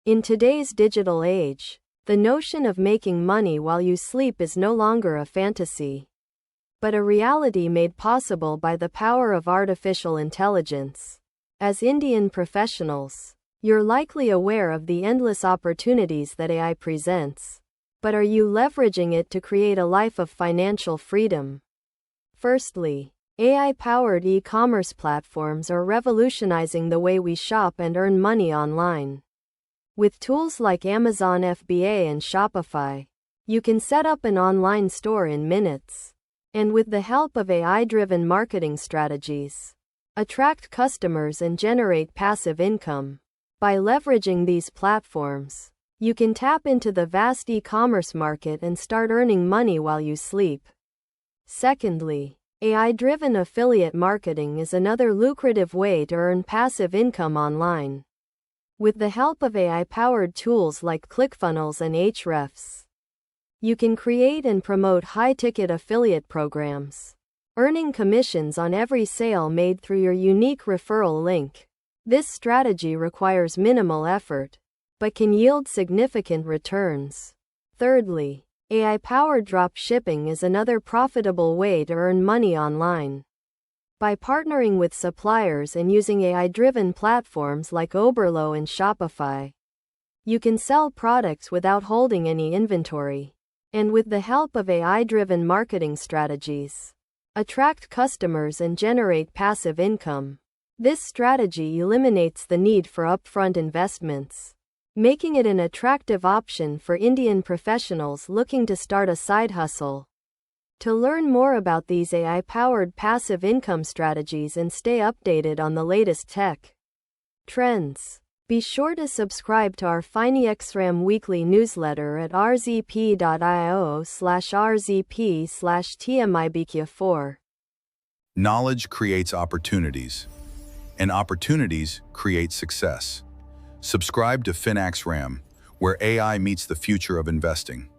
In today's digital age, the notion of making money while you sleep is no longer a fantasy, but a reality made possible by the power of artificial intelligence. As Indian professionals, you're likely aware of the endless opportunities that AI presents. But are you leveraging it to create a life of financial freedom? Firstly, AI-powered e-commerce platforms are revolutionizing the way we shop and earn money online. With tools like Amazon FBA and Shopify, you can set up an online store in minutes. And with the help of AI-driven marketing strategies, attract customers and generate passive income. By leveraging these platforms, you can tap into the vast e-commerce market and start earning money while you sleep. Secondly, AI-driven affiliate marketing is another lucrative way to earn passive income online. With the help of AI-powered tools like ClickFunnels and Ahrefs, you can create and promote high-ticket affiliate programs, earning commissions on every sale made through your unique referral link. This strategy requires minimal effort, but can yield significant returns. Thirdly, AI-powered drop shipping is another profitable way to earn money online. By partnering with suppliers and using AI-driven platforms like Oberlo and Shopify, you can sell products without holding any inventory. And with the help of AI-driven marketing strategies, attract customers and generate passive income. This strategy eliminates the need for upfront investments, making it an attractive option for Indian professionals looking to start a side hustle. To learn more about these AI-powered passive income strategies and stay updated on the latest tech trends, be sure to subscribe to our Finaixram weekly newsletter at rzp.io/rzp/tmibq4. Knowledge creates opportunities, and opportunities create success. Subscribe to Finaixram, where AI meets the future of investing.